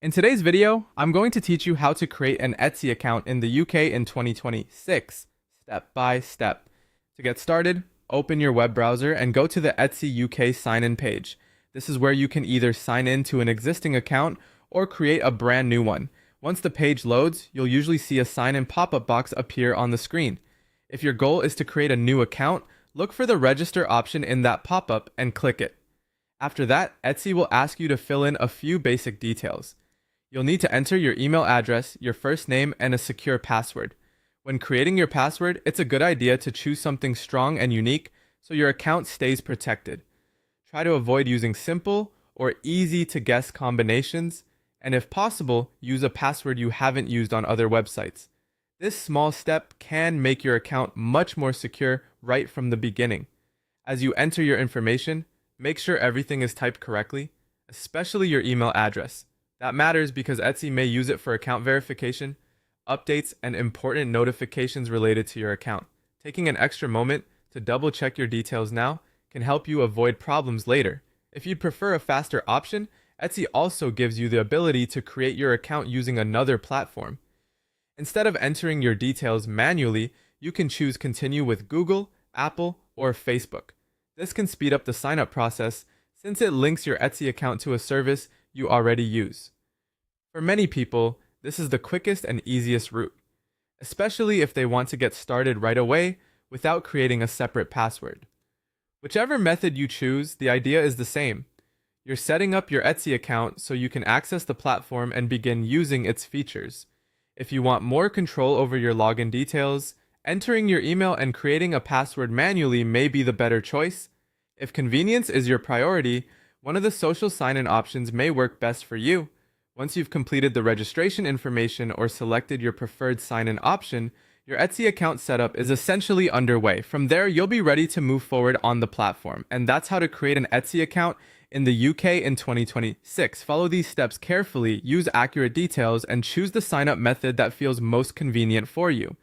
In today's video, I'm going to teach you how to create an Etsy account in the UK in 2026, step by step. To get started, open your web browser and go to the Etsy UK sign-in page. This is where you can either sign in to an existing account or create a brand new one. Once the page loads, you'll usually see a sign-in pop-up box appear on the screen. If your goal is to create a new account, look for the register option in that pop-up and click it. After that, Etsy will ask you to fill in a few basic details. You'll need to enter your email address, your first name, and a secure password. When creating your password, it's a good idea to choose something strong and unique so your account stays protected. Try to avoid using simple or easy to guess combinations, and if possible, use a password you haven't used on other websites. This small step can make your account much more secure right from the beginning. As you enter your information, make sure everything is typed correctly, especially your email address. That matters because Etsy may use it for account verification, updates, and important notifications related to your account. Taking an extra moment to double check your details now can help you avoid problems later. If you'd prefer a faster option, Etsy also gives you the ability to create your account using another platform. Instead of entering your details manually, you can choose Continue with Google, Apple, or Facebook. This can speed up the sign-up process since it links your Etsy account to a service you already use. For many people, this is the quickest and easiest route, especially if they want to get started right away without creating a separate password. Whichever method you choose, the idea is the same. You're setting up your Etsy account so you can access the platform and begin using its features. If you want more control over your login details, entering your email and creating a password manually may be the better choice. If convenience is your priority, one of the social sign-in options may work best for you. Once you've completed the registration information or selected your preferred sign-in option, your Etsy account setup is essentially underway. From there, you'll be ready to move forward on the platform. And that's how to create an Etsy account in the UK in 2026. Follow these steps carefully, use accurate details, and choose the sign-up method that feels most convenient for you.